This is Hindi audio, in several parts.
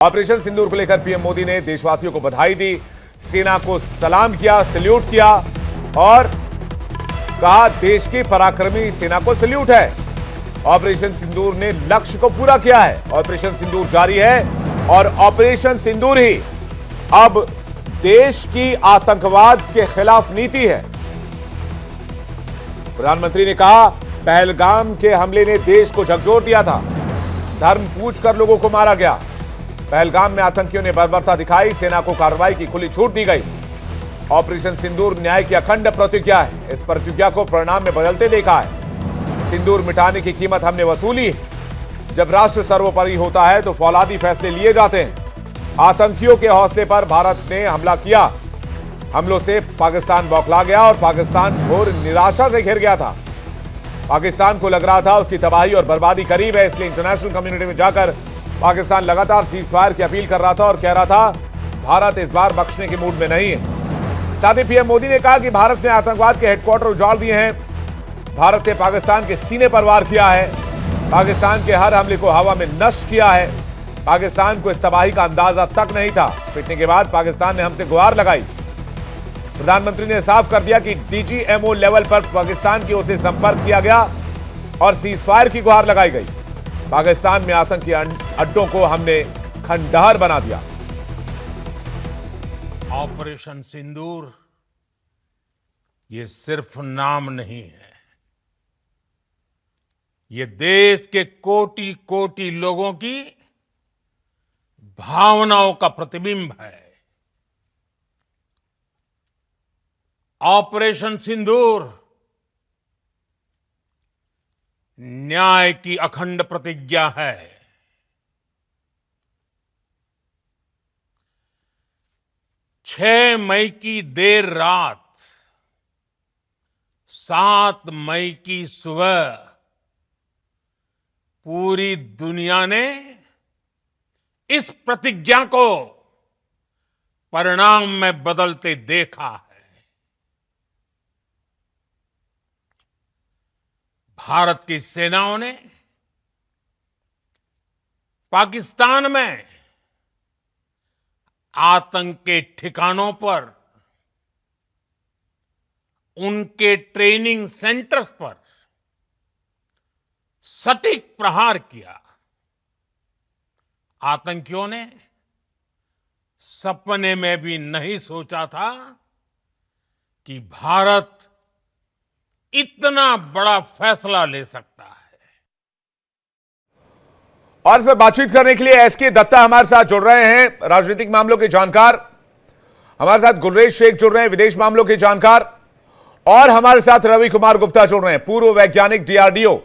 ऑपरेशन सिंदूर को लेकर पीएम मोदी ने देशवासियों को बधाई दी, सेना को सलाम किया, सैल्यूट किया और कहा देश की पराक्रमी सेना को सैल्यूट है। ऑपरेशन सिंदूर ने लक्ष्य को पूरा किया है। ऑपरेशन सिंदूर जारी है और ऑपरेशन सिंदूर ही अब देश की आतंकवाद के खिलाफ नीति है। प्रधानमंत्री ने कहा पहलगाम के हमले ने देश को झकझोर दिया था, धर्म पूछकर लोगों को मारा गया। पहलगाम में आतंकियों ने बर्बरता दिखाई, सेना को कार्रवाई की खुली छूट दी गई। ऑपरेशन सिंदूर न्याय की अखंड प्रतिज्ञा है, इस प्रतिज्ञा को परिणाम में बदलते देखा है। सिंदूर मिटाने की कीमत हमने वसूली है। जब राष्ट्र सर्वोपरि होता है तो फौलादी फैसले लिए जाते हैं। आतंकियों के हौसले पर भारत ने हमला किया। हमलों से पाकिस्तान बौखला गया और पाकिस्तान घोर निराशा से घिर गया था। पाकिस्तान को लग रहा था उसकी तबाही और बर्बादी करीब है, इसलिए इंटरनेशनल कम्युनिटी में जाकर पाकिस्तान लगातार सीज फायर की अपील कर रहा था और कह रहा था भारत इस बार बख्शने के मूड में नहीं है। साथ ही पीएम मोदी ने कहा कि भारत ने आतंकवाद के हेडक्वार्टर उजाड़ दिए हैं। भारत ने पाकिस्तान के सीने पर वार किया है, पाकिस्तान के हर हमले को हवा में नष्ट किया है। पाकिस्तान को इस तबाही का अंदाजा तक नहीं था। पिटने के बाद पाकिस्तान ने हमसे गुहार लगाई। प्रधानमंत्री ने साफ कर दिया कि डीजीएमओ लेवल पर पाकिस्तान की ओर से संपर्क किया गया और सीज फायर की गुहार लगाई गई। पाकिस्तान में आतंकी अड्डों को हमने खंडहर बना दिया। ऑपरेशन सिंदूर ये सिर्फ नाम नहीं है, ये देश के कोटि कोटि लोगों की भावनाओं का प्रतिबिंब है। ऑपरेशन सिंदूर न्याय की अखंड प्रतिज्ञा है। 6 मई की देर रात, 7 मई की सुबह पूरी दुनिया ने इस प्रतिज्ञा को परिणाम में बदलते देखा है। भारत की सेनाओं ने पाकिस्तान में आतंक के ठिकानों पर, उनके ट्रेनिंग सेंटर्स पर सटीक प्रहार किया। आतंकियों ने सपने में भी नहीं सोचा था कि भारत इतना बड़ा फैसला ले सकता है। और इस पर बातचीत करने के लिए एसके दत्ता हमारे साथ जुड़ रहे हैं, राजनीतिक मामलों के जानकार। हमारे साथ गुलरेज शेख जुड़ रहे हैं, विदेश मामलों के जानकार। और हमारे साथ रवि कुमार गुप्ता जुड़ रहे हैं, पूर्व वैज्ञानिक डीआरडीओ।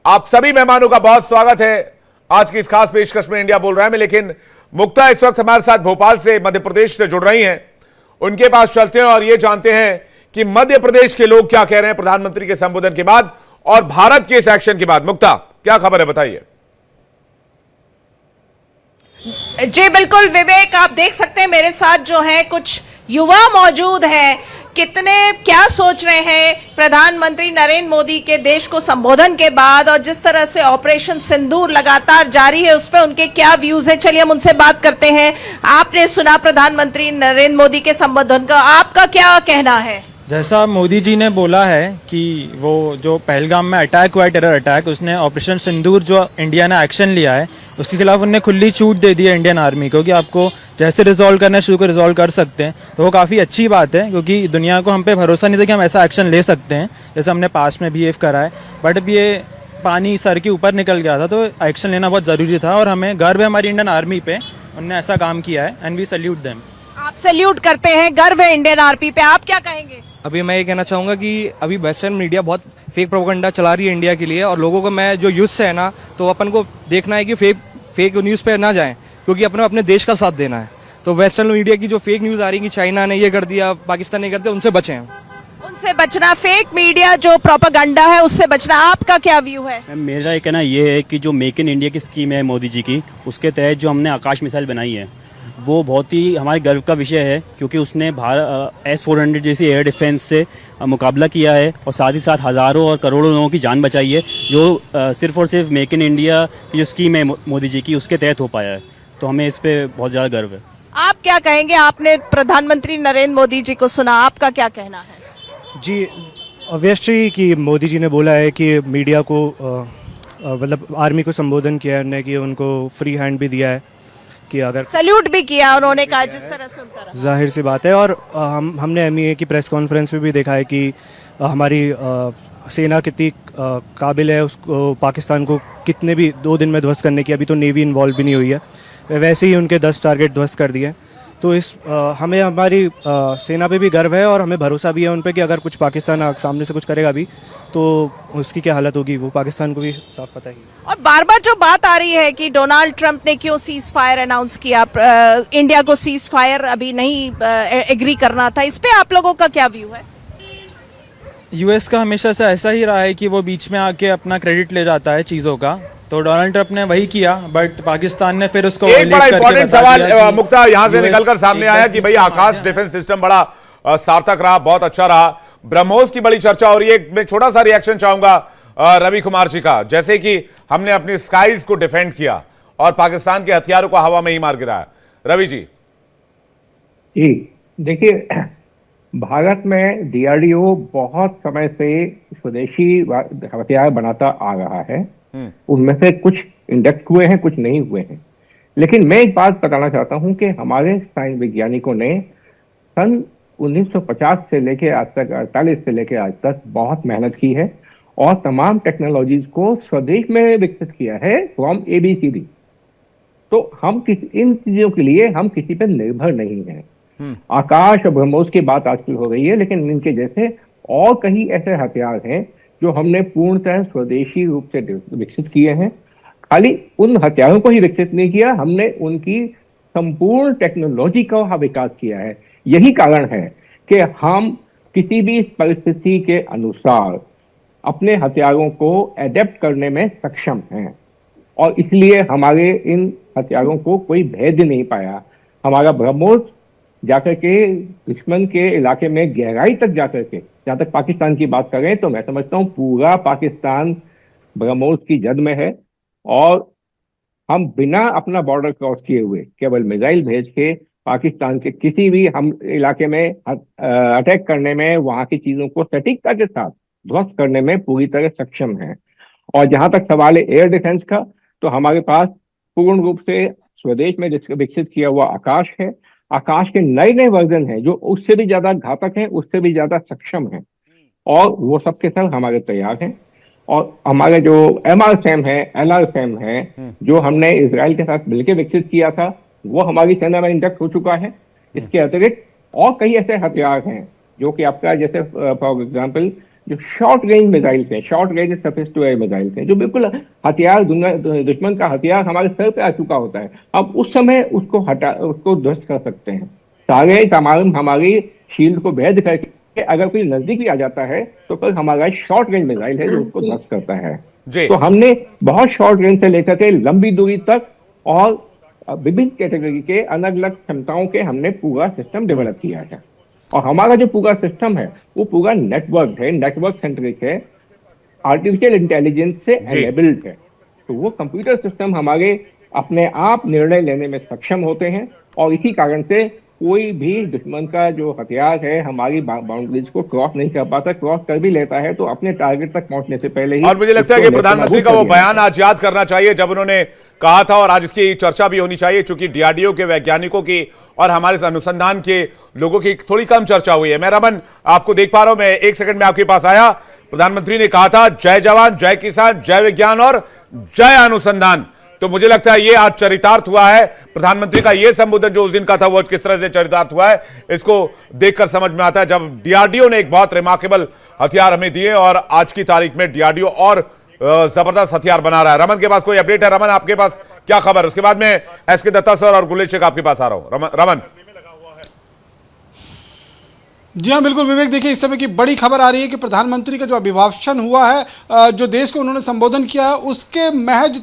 आप सभी मेहमानों का बहुत स्वागत है आज की इस खास पेशकश में इंडिया बोल रहा है में। लेकिन मुक्ता इस वक्त हमारे साथ भोपाल से, मध्य प्रदेश से जुड़ रही हैं। उनके पास चलते हैं और ये जानते हैं कि मध्य प्रदेश के लोग क्या कह रहे हैं प्रधानमंत्री के संबोधन के बाद और भारत के इस एक्शन के बाद। मुक्ता, क्या खबर है, बताइए। जी बिल्कुल विवेक, आप देख सकते हैं मेरे साथ जो है कुछ युवा मौजूद हैं। कितने क्या सोच रहे हैं प्रधानमंत्री नरेंद्र मोदी के देश को संबोधन के बाद और जिस तरह से ऑपरेशन सिंदूर लगातार जारी है, उस पर उनके क्या व्यूज हैं। चलिए हम उनसे बात करते हैं। आपने सुना प्रधानमंत्री नरेंद्र मोदी के संबोधन का, आपका क्या कहना है? जैसा मोदी जी ने बोला है कि वो जो पहलगाम में अटैक हुआ है, टेरर अटैक, उसने ऑपरेशन सिंदूर जो इंडिया ने एक्शन लिया है उसके खिलाफ उन्हें खुली छूट दे दी है इंडियन आर्मी को कि आपको जैसे रिजॉल्व करना है शुरू को रिजॉल्व कर सकते हैं। तो वो काफ़ी अच्छी बात है क्योंकि दुनिया को हम पे भरोसा नहीं था कि हम ऐसा एक्शन ले सकते हैं जैसे हमने पास्ट में बिहेव करा है। बट अब ये पानी सर के ऊपर निकल गया था तो एक्शन लेना बहुत ज़रूरी था और हमें गर्व है हमारी इंडियन आर्मी पे, उन्होंने ऐसा काम किया है एंड वी सैल्यूट देम। आप सैल्यूट करते हैं, गर्व है इंडियन आर्मी पे, आप क्या कहेंगे? अभी मैं ये कहना चाहूँगा कि अभी वेस्टर्न मीडिया बहुत फेक प्रोपेगेंडा चला रही है इंडिया के लिए और लोगों को मैं जो यूथ से है ना, तो अपन को देखना है कि फेक न्यूज़ पे ना जाएं क्योंकि अपने देश का साथ देना है। तो वेस्टर्न मीडिया की जो फेक न्यूज़ आ रही है कि चाइना ने ये कर दिया, पाकिस्तान ने कर दिया, उनसे बचें। उनसे बचना, फेक मीडिया जो प्रोपेगेंडा है उससे बचना। आपका क्या व्यू है? मेरा ये कहना ये है कि जो मेक इन इंडिया की स्कीम है मोदी जी की, उसके तहत जो हमने आकाश मिसाइल बनाई है वो बहुत ही हमारे गर्व का विषय है क्योंकि उसने S-400 जैसी एयर डिफेंस से मुकाबला किया है और साथ ही साथ हज़ारों और करोड़ों लोगों की जान बचाई है जो सिर्फ और सिर्फ मेक इन इंडिया की जो स्कीम है मोदी जी की उसके तहत हो पाया है। तो हमें इस पे बहुत ज़्यादा गर्व है। आप क्या कहेंगे? आपने प्रधानमंत्री नरेंद्र मोदी जी को सुना, आपका क्या कहना है? जी, ऑब्वियसली कि मोदी जी ने बोला है कि मीडिया को मतलब आर्मी को संबोधन किया है उन्होंने, कि उनको फ्री हैंड भी दिया है कि अगर सैल्यूट भी किया उन्होंने, कहा जिस तरह से उनका रहा। जाहिर सी बात है। और हमने MEA की प्रेस कॉन्फ्रेंस में भी देखा है कि हमारी सेना कितनी काबिल है उसको पाकिस्तान को कितने भी 2 दिन में ध्वस्त करने की। अभी तो नेवी इन्वॉल्व भी नहीं हुई है, वैसे ही उनके 10 टारगेट ध्वस्त कर दिए। तो हमें हमारी सेना पे भी गर्व है और हमें भरोसा भी है उन पे कि अगर कुछ पाकिस्तान सामने से कुछ करेगा भी तो उसकी क्या हालत होगी वो पाकिस्तान को भी साफ पता ही है। और बार बार जो बात आ रही है कि डोनाल्ड ट्रंप ने क्यों सीज फायर अनाउंस किया, इंडिया को सीज फायर अभी नहीं एग्री करना था, इस पे आप लोगों का क्या व्यू है? यूएस का हमेशा से ऐसा ही रहा है कि वो बीच में आके अपना क्रेडिट ले जाता है चीज़ों का, तो डोनाल्ड ट्रंप ने वही किया, बट पाकिस्तान ने फिर उसको एक बड़ा करके इंपॉर्टेंट बता सवाल दिया कि मुक्ता यहां से US निकलकर सामने आया कि भाई एकदम आकाश डिफेंस सिस्टम बड़ा सार्थक रहा, बहुत अच्छा रहा। ब्रह्मोस की बड़ी चर्चा हो रही है। मैं छोटा सा रिएक्शन चाहूंगा रवि कुमार जी का, जैसे कि हमने अपनी स्काइज को डिफेंड किया और पाकिस्तान के हथियारों को हवा में ही मार गिराया। रवि जी। जी देखिए, भारत में DRDO बहुत समय से स्वदेशी हथियार बनाता आ रहा है। उनमें से कुछ इंडक्ट हुए हैं, कुछ नहीं हुए हैं। लेकिन मैं एक बात बताना चाहता हूं कि हमारे साइंस वैज्ञानिकों ने सन 1950 से लेकर आज तक, 48 से लेकर आज तक बहुत मेहनत की है और तमाम टेक्नोलॉजीज को स्वदेश में विकसित किया है फ्रॉम ABCD। तो हम इन चीजों के लिए हम किसी पर निर्भर नहीं हैं। आकाश और ब्रह्मोस की बात आजकल हो रही है, लेकिन इनके जैसे और कई ऐसे हथियार हैं जो हमने पूर्णतः स्वदेशी रूप से विकसित किए हैं। खाली उन हथियारों को ही विकसित नहीं किया, हमने उनकी संपूर्ण टेक्नोलॉजी का विकास किया है। यही कारण है कि हम किसी भी परिस्थिति के अनुसार अपने हथियारों को एडेप्ट करने में सक्षम हैं और इसलिए हमारे इन हथियारों को कोई भेद नहीं पाया। हमारा ब्रह्मोस जाकर के दुश्मन के इलाके में गहराई तक जाकर के, जहां तक पाकिस्तान की बात करें तो मैं समझता हूं पूरा पाकिस्तान ब्रह्मोस की जद में है और हम बिना अपना बॉर्डर क्रॉस किए हुए केवल मिसाइल भेज के पाकिस्तान के किसी भी हम इलाके में अटैक करने में, वहां की चीजों को सटीकता के साथ ध्वस्त करने में पूरी तरह सक्षम है। और जहां तक सवाल है एयर डिफेंस का, तो हमारे पास पूर्ण रूप से स्वदेश में विकसित किया हुआ आकाश है। आकाश के नए नए वर्जन हैं जो उससे भी ज्यादा घातक हैं, उससे भी ज्यादा सक्षम हैं और वो सबके सब हमारे तैयार हैं। और हमारे जो MRSAM है, LRSAM है, जो हमने इजराइल के साथ मिलकर विकसित किया था, वो हमारी सेना में इंडक्ट हो चुका है। इसके अतिरिक्त और कई ऐसे हथियार हैं जो कि आपका जैसे फॉर एग्जाम्पल जो शॉर्ट रेंज मिसाइल्स हैं, short range surface to air missiles हैं, जो बिल्कुल हथियार दुश्मन का हथियार हमारे सर पे आ चुका होता है, अब उस समय उसको ध्वस्त कर सकते हैं। सारे तमाम हमारी शील्ड को भेद करके अगर कोई नजदीक भी आ जाता है तो फिर हमारा शॉर्ट रेंज मिसाइल है जो उसको ध्वस्त करता है। तो हमने बहुत शॉर्ट रेंज से लेकर के लंबी दूरी तक और विभिन्न कैटेगरी के अलग अलग क्षमताओं के हमने पूरा सिस्टम डेवलप किया है और हमारा जो पूरा सिस्टम है वो पूरा नेटवर्क है, नेटवर्क सेंट्रिक है, आर्टिफिशियल इंटेलिजेंस से एनेबल्ड है। तो वो कंप्यूटर सिस्टम हमारे अपने आप निर्णय लेने में सक्षम होते हैं और इसी कारण से कोई भी दुश्मन का जो हथियार है हमारी बाउंड्रीज को क्रॉस नहीं कर पाता, क्रॉस कर भी लेता है तो अपने टारगेट तक पहुंचने से पहले ही। और मुझे लगता है कि प्रधानमंत्री का वो बयान आज याद करना चाहिए जब उन्होंने कहा था, और आज इसकी चर्चा भी होनी चाहिए, चूंकि DRDO के वैज्ञानिकों की और हमारे अनुसंधान के लोगों की थोड़ी कम चर्चा हुई है। मैं रमन आपको देख पा रहा हूं, मैं एक सेकंड में आपके पास आया। प्रधानमंत्री ने कहा था जय जवान, जय किसान, जय विज्ञान और जय अनुसंधान। तो मुझे लगता है ये आज चरितार्थ हुआ है। प्रधानमंत्री का ये संबोधन जो उस दिन का था वो किस तरह से चरितार्थ हुआ है, इसको देखकर समझ में आता है। जब DRDO ने एक बहुत रिमार्केबल हथियार हमें दिए और आज की तारीख में DRDO और जबरदस्त हथियार बना रहा है। रमन के पास कोई अपडेट है? रमन आपके पास क्या खबर? उसके बाद में SK दत्ता सर और गुलेश शेख आपके पास आ रहा हूं। रमन। जी हाँ, बिल्कुल विवेक। देखिए, इस समय की बड़ी खबर आ रही है कि प्रधानमंत्री का जो अभिभाषण हुआ है, जो देश को उन्होंने संबोधन किया है, उसके महज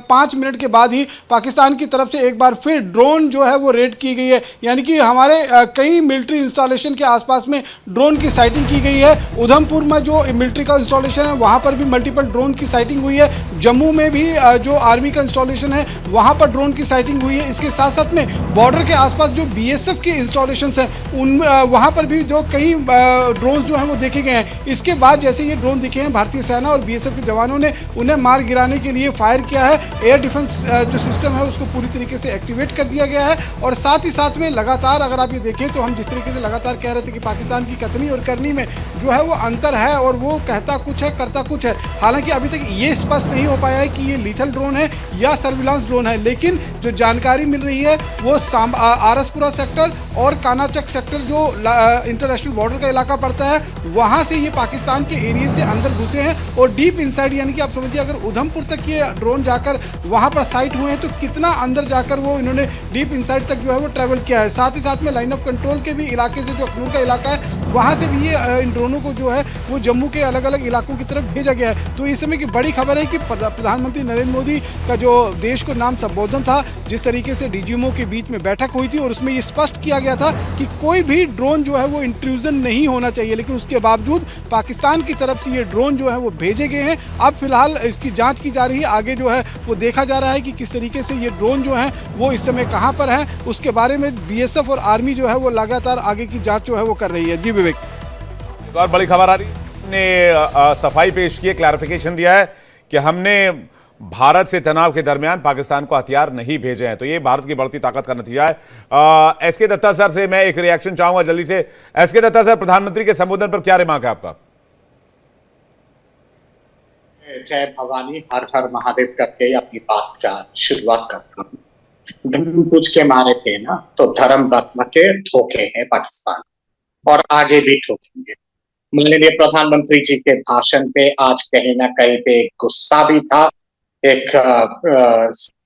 5 मिनट के बाद ही पाकिस्तान की तरफ से एक बार फिर ड्रोन जो है वो रेड की गई है। यानी कि हमारे कई मिलिट्री इंस्टॉलेशन के आसपास में ड्रोन की साइटिंग की गई है। उधमपुर में जो मिलिट्री का इंस्टॉलेशन है वहाँ पर भी मल्टीपल ड्रोन की साइटिंग हुई है। जम्मू में भी जो आर्मी का इंस्टॉलेशन है वहाँ पर ड्रोन की साइटिंग हुई है। इसके साथ साथ में बॉर्डर के आसपास जो BSF के इंस्टॉलेशन हैं उन वहाँ पर भी जो कई ड्रोन जो हैं वो देखे गए हैं। इसके बाद जैसे ये ड्रोन दिखे हैं, भारतीय सेना और BSF के जवानों ने उन्हें मार गिराने के लिए फायर किया है। एयर डिफेंस जो सिस्टम है उसको पूरी तरीके से एक्टिवेट कर दिया गया है। और साथ ही साथ में लगातार अगर आप ये देखें तो हम जिस तरीके से लगातार कह रहे थे कि पाकिस्तान की कथनी और करनी में जो है वो अंतर है और वो कहता कुछ है करता कुछ है। हालांकि अभी तक ये स्पष्ट नहीं हो पाया है कि ये लीथल ड्रोन है या सर्विलांस ड्रोन है, लेकिन जो जानकारी मिल रही है वो आरसपुरा सेक्टर और कानाचक सेक्टर जो इंटरनेशनल बॉर्डर का इलाका पड़ता है वहाँ से ये पाकिस्तान के एरिया से अंदर घुसे हैं और डीप इनसाइड, यानी कि आप समझिए अगर उधमपुर तक ये ड्रोन जाकर वहाँ पर साइट हुए हैं तो कितना अंदर जाकर वो इन्होंने डीप इनसाइड तक जो है वो ट्रैवल किया है। साथ ही साथ में लाइन ऑफ कंट्रोल के भी इलाके से जो अखनूर का इलाका है वहाँ से भी ये इन ड्रोनों को जो है वो जम्मू के अलग अलग इलाकों की तरफ भेजा गया है। तो इस समय की बड़ी खबर है कि प्रधानमंत्री नरेंद्र मोदी का जो देश को नाम संबोधन था, जिस तरीके से डीजीएमओ के बीच में बैठक हुई थी और उसमें ये स्पष्ट किया गया था कि कोई भी ड्रोन जो है वो इंट्रूजन नहीं होना चाहिए, लेकिन उसके बावजूद पाकिस्तान की तरफ से ये ड्रोन जो है वो भेजे गए हैं। अब फिलहाल इसकी जांच की जा रही है, आगे जो है वो देखा जा रहा है कि किस तरीके से ये ड्रोन जो है वो इस समय कहां पर है। उसके बारे में BSF और आर्मी जो है वो लगातार आगे की जांच जो है वो कर रही है। जी विवेक, एक और बड़ी खबर आ रही ने सफाई पेश की है, क्लैरिफिकेशन दिया है कि हमने भारत से तनाव के दरमियान पाकिस्तान को हथियार नहीं भेजे हैं। तो ये भारत की बढ़ती ताकत का नतीजा है। SK दत्ता सर से मैं एक रिएक्शन चाहूंगा जल्दी से। SK दत्ता सर, प्रधानमंत्री के संबोधन पर क्या रिमार्क है आपका? जय भवानी, हर हर महादेव करके अपनी बात का शुरुआत करता हूँ। धर्म पूछ के मारे थे ना, तो धर्म रत्न के ठोके हैं पाकिस्तान और आगे भी ठोकेंगे। माननीय प्रधानमंत्री जी के भाषण पे आज कहीं ना कहीं पे एक गुस्सा भी था, एक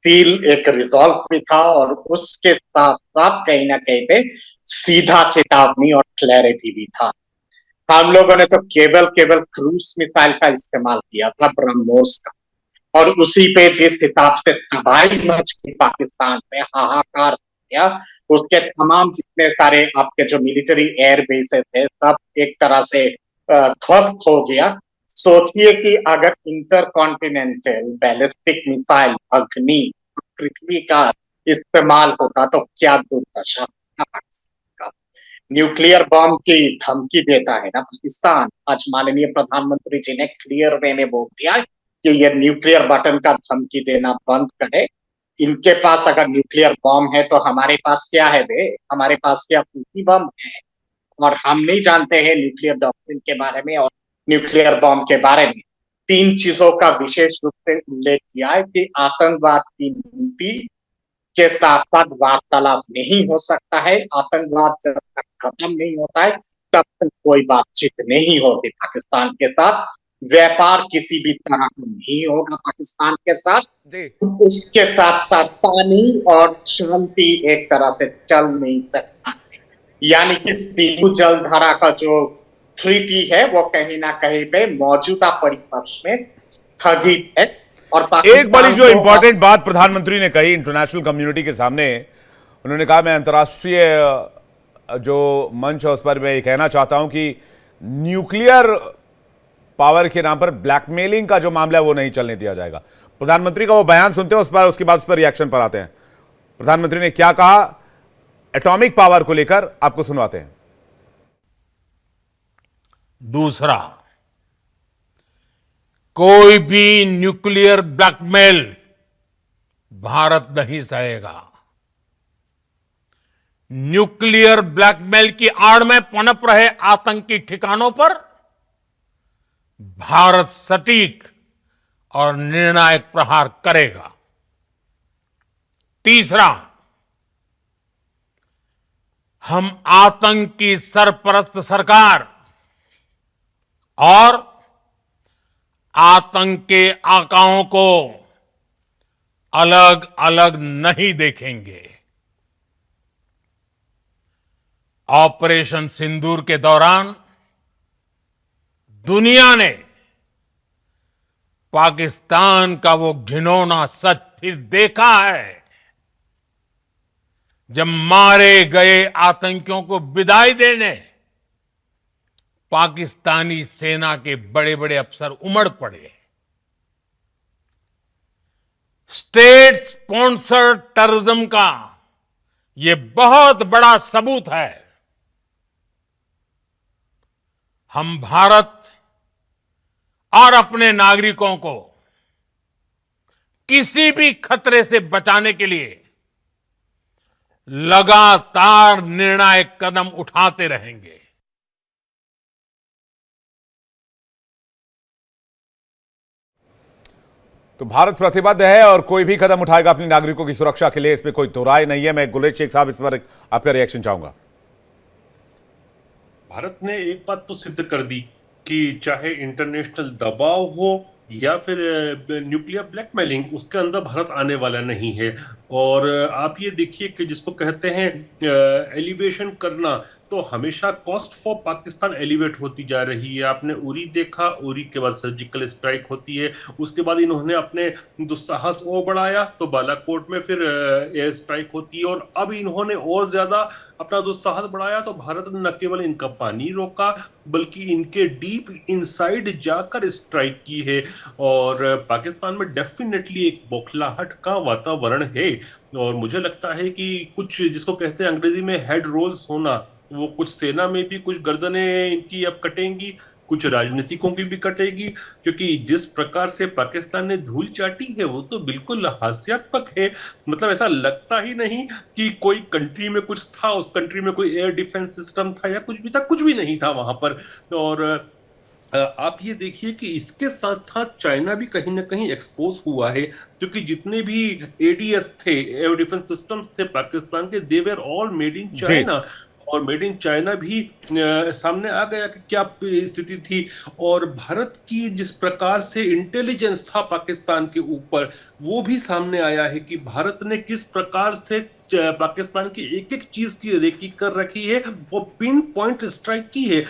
फील, एक रिजॉल्व भी था और उसके साथ साथ कहीं ना कहीं पे सीधा चेतावनी और क्लैरिटी भी था। हम लोगों ने तो केवल क्रूज मिसाइल का इस्तेमाल किया था, ब्रह्मोस का, और उसी पे जिस हिसाब से तबाही मच गई पाकिस्तान में, हाहाकार किया, उसके तमाम जितने सारे आपके जो मिलिट्री एयर बेसेस थे सब एक तरह से ध्वस्त हो गया। सोचिए कि अगर इंटरकॉन्टिनेंटल बैलिस्टिक मिसाइल अग्नि पृथ्वी का इस्तेमाल होता तो क्या दुर्दशा पाकिस्तान का। न्यूक्लियर बॉम्ब की धमकी देता है ना पाकिस्तान। आज माननीय प्रधानमंत्री जी ने क्लियर वे में बोल दिया कि ये न्यूक्लियर बटन का धमकी देना बंद करे। इनके पास अगर न्यूक्लियर बॉम्ब है तो हमारे पास क्या है बे? हमारे पास क्या पृथ्वी बम है? और हम नहीं जानते हैं न्यूक्लियर डॉक्ट्रिन के बारे में और न्यूक्लियर बॉम्ब के बारे में। 3 चीजों का विशेष रूप से उल्लेख किया है कि आतंकवाद की नीति के साथ साथ वार्तालाप नहीं हो सकता है। आतंकवाद जब तक खत्म नहीं होता है तब तक कोई बातचीत नहीं होती पाकिस्तान के साथ। व्यापार किसी भी तरह का नहीं होगा पाकिस्तान के साथ। उसके साथ साथ पानी और शांति एक तरह से चल नहीं सकता है। यानी कि सिंधु जलधारा का जो ट्रीटी है वो कहीं ना कहीं पे मौजूदा परिप्रेक्ष्य में स्थगित है। और एक बड़ी जो इंपॉर्टेंट बात प्रधानमंत्री ने कही इंटरनेशनल कम्युनिटी के सामने, उन्होंने कहा मैं अंतर्राष्ट्रीय जो मंच है उस पर मैं ये कहना चाहता हूं कि न्यूक्लियर पावर के नाम पर ब्लैकमेलिंग का जो मामला है वो नहीं चलने दिया जाएगा। प्रधानमंत्री का वो बयान सुनते हैं, उसके बाद उस पर रिएक्शन पर आते हैं। प्रधानमंत्री ने क्या कहा एटॉमिक पावर को लेकर, आपको सुनवाते हैं। दूसरा, कोई भी न्यूक्लियर ब्लैकमेल भारत नहीं सहेगा। न्यूक्लियर ब्लैकमेल की आड़ में पनप रहे आतंकी ठिकानों पर भारत सटीक और निर्णायक प्रहार करेगा। तीसरा, हम आतंक की सरपरस्त सरकार और आतंक के आकाओं को अलग अलग नहीं देखेंगे। ऑपरेशन सिंदूर के दौरान दुनिया ने पाकिस्तान का वो घिनौना सच फिर देखा है, जब मारे गए आतंकियों को विदाई देने पाकिस्तानी सेना के बड़े बड़े अफसर उमड़ पड़े। स्टेट स्पॉन्सर्ड टेररिज्म का यह बहुत बड़ा सबूत है। हम भारत और अपने नागरिकों को किसी भी खतरे से बचाने के लिए लगातार निर्णायक कदम उठाते रहेंगे। तो भारत प्रतिबद्ध है और कोई भी कदम उठाएगा अपने नागरिकों की सुरक्षा के लिए, इसमें कोई दो राय नहीं है। मैं गुलेश शेख साहब इस पर आपका रिएक्शन चाहूंगा। भारत ने एक बात तो सिद्ध कर दी कि चाहे इंटरनेशनल दबाव हो या फिर न्यूक्लियर ब्लैकमेलिंग, उसके अंदर भारत आने वाला नहीं है। और आप ये देखिए कि जिसको कहते हैं एलिवेशन करना, तो हमेशा कॉस्ट फॉर पाकिस्तान एलिवेट होती जा रही है। आपने उरी देखा, उरी के बाद सर्जिकल स्ट्राइक होती है, उसके बाद इन्होंने अपने दुस्साहस और बढ़ाया तो बालाकोट में फिर एयर स्ट्राइक होती है, और अब इन्होंने और ज्यादा अपना दुस्साहस बढ़ाया तो भारत ने न केवल इनका पानी रोका बल्कि इनके डीप इनसाइड जाकर स्ट्राइक की है। और पाकिस्तान में डेफिनेटली एक बौखलाहट का वातावरण है। और मुझे लगता है कि कुछ जिसको कहते हैं अंग्रेजी में हेड रोल्स होना, वो कुछ सेना में भी कुछ गर्दनें इनकी अब कटेंगी, कुछ राजनीतिकों की भी कटेगी, क्योंकि जिस प्रकार से पाकिस्तान ने धूल चाटी है वो तो बिल्कुल हास्यात्मक है। मतलब ऐसा लगता ही नहीं कि कोई कंट्री में कुछ था, उस कंट्री में कोई एयर डिफेंस सिस्टम था या कुछ भी था, कुछ भी नहीं था वहां पर। और आप ये देखिए कि इसके साथ साथ चाइना भी कहीं ना कहीं एक्सपोज हुआ है, क्योंकि जितने भी एडीएस थे, एयर डिफेंस सिस्टम्स थे पाकिस्तान के, they were all made in China. और मेड इन चाइना भी सामने आ गया कि क्या स्थिति थी। और भारत की जिस प्रकार से इंटेलिजेंस था पाकिस्तान के ऊपर, वो भी सामने आया है कि भारत ने किस प्रकार से पाकिस्तान की एक एक चीज की रेकी कर रखी है, वो पिन पॉइंट स्ट्राइक की है,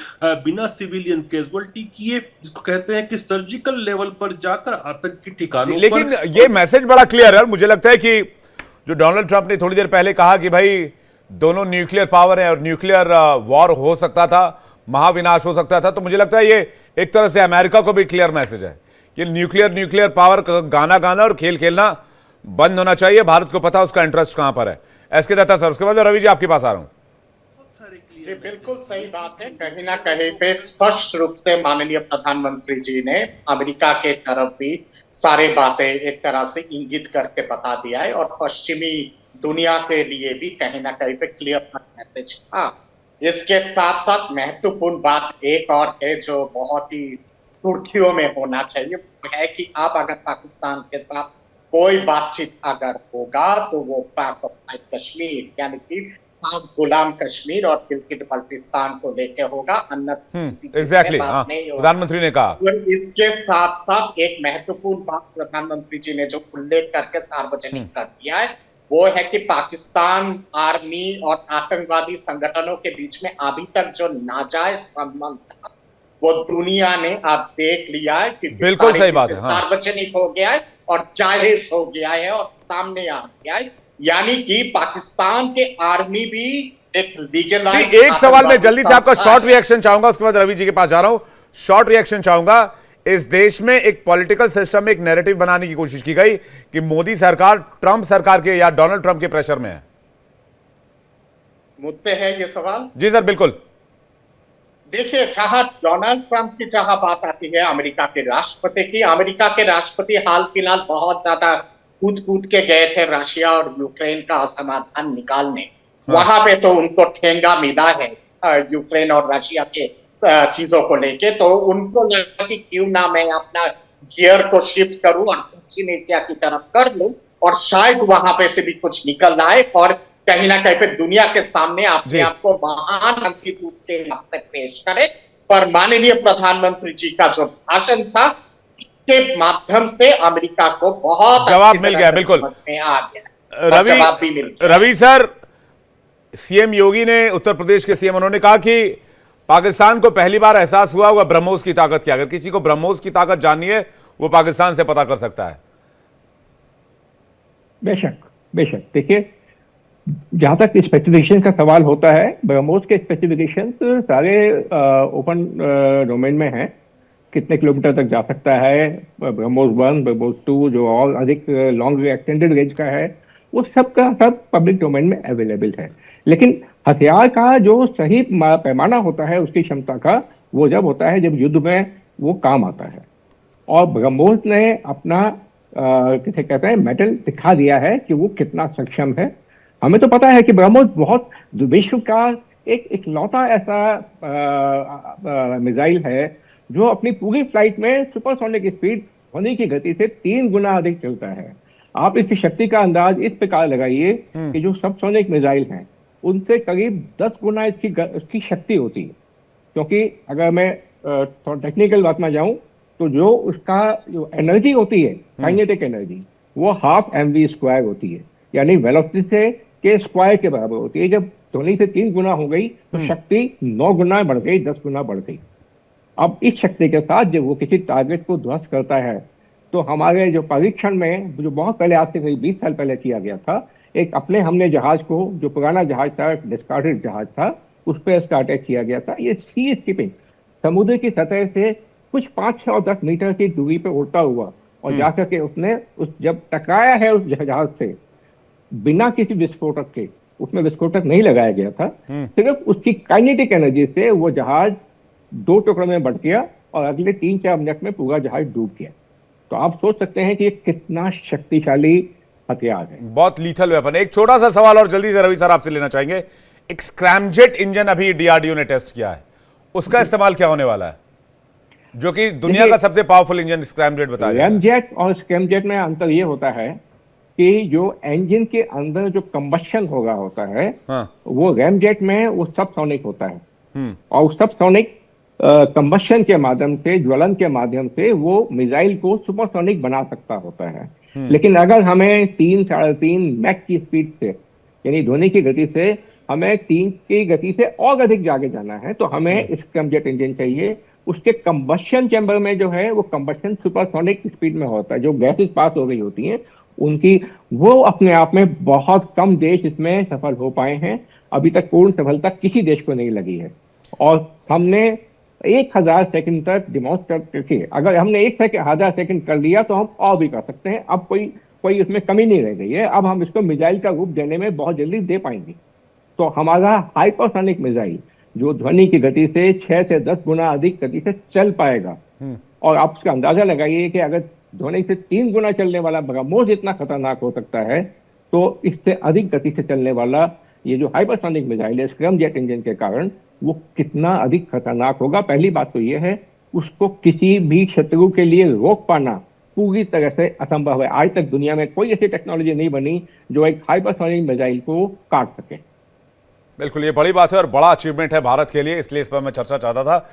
बिना सिविलियन कैजुअलिटी किए, जिसको कहते हैं कि सर्जिकल लेवल पर जाकर आतंकी ठिकानों पर। लेकिन ये मैसेज बड़ा क्लियर है। मुझे लगता है कि जो डोनाल्ड ट्रंप ने थोड़ी देर पहले कहा कि भाई दोनों न्यूक्लियर पावर है और न्यूक्लियर वॉर हो सकता था, महाविनाश हो सकता था, तो मुझे लगता है ये एक तरह से अमेरिका को भी क्लियर मैसेज है कि न्यूक्लियर पावर गाना गाना और खेल खेलना बंद होना चाहिए। भारत को पता उसका इंटरेस्ट कहां पर है। एसके दत्ता सर, उसके बाद रवि जी आपके पास आ रहा हूं। जी बिल्कुल सही बात है। कहीं ना कहीं पे स्पष्ट रूप से माननीय प्रधानमंत्री जी ने अमेरिका के तरफ भी सारे बातें एक तरह से इंगित करके बता दिया है, और पश्चिमी दुनिया के लिए भी कहीं ना कहीं पे क्लियर मैसेज था। इसके साथ साथ महत्वपूर्ण बात एक और है जो बहुत ही सुर्खियों में होना चाहिए, वो है कि आप अगर पाकिस्तान के साथ कोई बातचीत अगर होगा तो वो पाक ऑक्युपाइड कश्मीर यानी कि पाक गुलाम कश्मीर और गिलगिट बल्टिस्तान को लेके होगा, अन्यथा एग्जैक्टली प्रधानमंत्री ने कहा। इसके साथ साथ एक महत्वपूर्ण बात प्रधानमंत्री जी ने जो उल्लेख करके सार्वजनिक कर दिया है, वो है कि पाकिस्तान आर्मी और आतंकवादी संगठनों के बीच में अभी तक जो नाजायज संबंध था वो दुनिया ने अब देख लिया है, क्योंकि बिल्कुल सही बात है, सार्वजनिक हो गया है और जाहिर हो गया है और सामने आ गया है। यानी कि पाकिस्तान के आर्मी भी एक लीगलाइज्ड। एक सवाल मैं जल्दी से आपका शॉर्ट रिएक्शन चाहूंगा, उसके बाद रवि जी के पास जा रहा हूं। शॉर्ट रिएक्शन चाहूंगा। इस देश में एक पॉलिटिकल सिस्टम में एक नैरेटिव बनाने की कोशिश की गई कि मोदी सरकार ट्रंप सरकार के या डोनाल्ड ट्रंप के प्रेशर में है। मुद्दे है ये सवाल। जी सर, बिल्कुल। देखिए, जहां डोनाल्ड ट्रंप की जहां बात आती है अमेरिका के राष्ट्रपति की, अमेरिका के राष्ट्रपति हाल फिलहाल बहुत ज्यादा कूद के गए थे रशिया और यूक्रेन का समाधान निकालने। वहां पे तो उनको ठेंगा मिला है यूक्रेन और रशिया के चीजों को लेके, तो उनको लगा कि क्यों ना मैं अपना गियर को शिफ्ट करूं और दक्षिण एशिया की तरफ कर लूं, और शायद वहां पे से भी कुछ निकल आए और कहीं ना कहीं पे दुनिया के सामने अपने आप को महान अंकित के नाम पे पेश करे। पर माननीय प्रधानमंत्री जी का जो भाषण था, के माध्यम से अमेरिका को बहुत जवाब मिल गया। बिल्कुल आ गया, रवि सर, सीएम योगी ने, उत्तर प्रदेश के सीएम, उन्होंने कहा कि पाकिस्तान को पहली बार एहसास हुआ ब्रह्मोस की ताकत की। अगर किसी को ब्रह्मोस की ताकत जाननी है वो पाकिस्तान से पता कर सकता है। बेशक बेशक, देखिए जहां तक स्पेसिफिकेशन का सवाल होता है, ब्रह्मोस के स्पेसिफिकेशन सारे ओपन डोमेन में हैं। कितने किलोमीटर तक जा सकता है, ब्रह्मोस 1, ब्रह्मोस 2 जो और अधिक लॉन्ग एक्सटेंडेड रेंज का है, वो सब का सब पब्लिक डोमेन में अवेलेबल है। लेकिन हथियार का जो सही पैमाना होता है उसकी क्षमता का, वो जब होता है जब युद्ध में वो काम आता है। और ब्रह्मोस ने अपना किसे कहते हैं मेटल दिखा दिया है कि वो कितना सक्षम है। हमें तो पता है कि ब्रह्मोस बहुत विश्व का एक इकलौता ऐसा मिसाइल है जो अपनी पूरी फ्लाइट में सुपरसोनिक स्पीड ध्वनि की गति से 3 गुना अधिक चलता है। आप इसकी शक्ति का अंदाज इस प्रकार लगाइए कि जो सबसोनिक मिसाइल हैं उनसे करीब 10 गुना इसकी शक्ति होती है। क्योंकि अगर मैं थोड़ा टेक्निकल बात में जाऊं तो जो उसका जो एनर्जी होती है, काइनेटिक एनर्जी, वो ½ mv² होती है, यानी वेलोसिटी से के स्क्वायर के बराबर होती है। जब ध्वनि से 3 गुना हो गई तो शक्ति 9 गुना बढ़ गई, 10 गुना बढ़ गई। अब इस शक्ति के साथ जब वो किसी टारगेट को ध्वस्त करता है तो हमारे जो परीक्षण में, जो बहुत पहले, आज से करीब 20 साल पहले किया गया था, एक अपने हमने जहाज को, जो पुराना जहाज था, डिस्कार्डेड जहाज था, उस पर इसका अटैक किया गया था। ये सी स्किपिंग, समुद्र की सतह से कुछ 5 और 10 मीटर की दूरी पे उड़ता हुआ और जाकर के उसने जब टकराया है उस जहाज से, बिना किसी विस्फोटक के, उसमें विस्फोटक नहीं लगाया गया था, सिर्फ उसकी काइनेटिक एनर्जी से वो जहाज 2 टुकड़ों में बंट गया और अगले 3-4 मिनट में पूरा जहाज डूब गया। तो आप सोच सकते हैं कि ये कितना शक्तिशाली हथियार है, बहुत लीथल वेपन। एक छोटा सा सवाल और जल्दी से रवि सर आपसे लेना चाहेंगे। एक स्क्रैमजेट इंजन अभी डीआरडीओ ने टेस्ट किया है, उसका इस्तेमाल क्या होने वाला है, जो कि दुनिया का सबसे पावरफुल इंजन स्क्रैमजेट बताया जाता है? रैमजेट और स्क्रैमजेट में अंतर ये होता है कि जो इंजन के अंदर जो कंबशन होता है, वो रैमजेट में वो सबसोनिक होता है और सबसोनिक कंबशन के माध्यम से, ज्वलन के माध्यम से वो मिसाइल को सुपरसोनिक बना सकता होता है। लेकिन अगर हमें 3-3.5 मैक की स्पीड से, यानी ध्वनि की गति से, हमें 3 की गति से और अधिक आगे जाना है तो हमें स्क्रैमजेट इंजन चाहिए। उसके कंबशन चैम्बर में जो है वो कंबशन सुपरसोनिक स्पीड में होता है, जो गैसेस पास हो गई होती हैं उनकी, वो अपने आप में बहुत कम देश इसमें सफल हो पाए हैं। अभी तक पूर्ण सफलता किसी देश को नहीं लगी है। और हमने 1000 सेकंड तक डिमॉन्स्ट्रेट करके, अगर हमने 1000 सेकंड कर लिया तो हम और भी कर सकते हैं। अब कोई उसमें कमी नहीं रह गई है। अब हम इसको मिसाइल का रूप देने में बहुत जल्दी दे पाएंगे। तो हमारा हाइपरसोनिक मिसाइल जो ध्वनि की गति से 6 से 10 गुना अधिक गति से चल पाएगा, और आप उसका अंदाजा लगाइए कि अगर ध्वनि से 3 गुना चलने वाला ब्रह्मोस इतना खतरनाक हो सकता है, तो इससे अधिक गति से चलने वाला ये जो हाइपरसोनिक मिसाइल है स्क्रैमजेट इंजन के कारण, वो कितना अधिक खतरनाक होगा। पहली बात तो ये है, उसको किसी भी शत्रु के लिए रोक पाना पूरी तरह से असंभव है। आज तक दुनिया में कोई ऐसी टेक्नोलॉजी नहीं बनी जो एक हाइपरसोनिक मिसाइल को काट सके। बिल्कुल, ये बड़ी बात है और बड़ा अचीवमेंट है भारत के लिए, इसलिए इस पर मैं चर्चा चाहता था।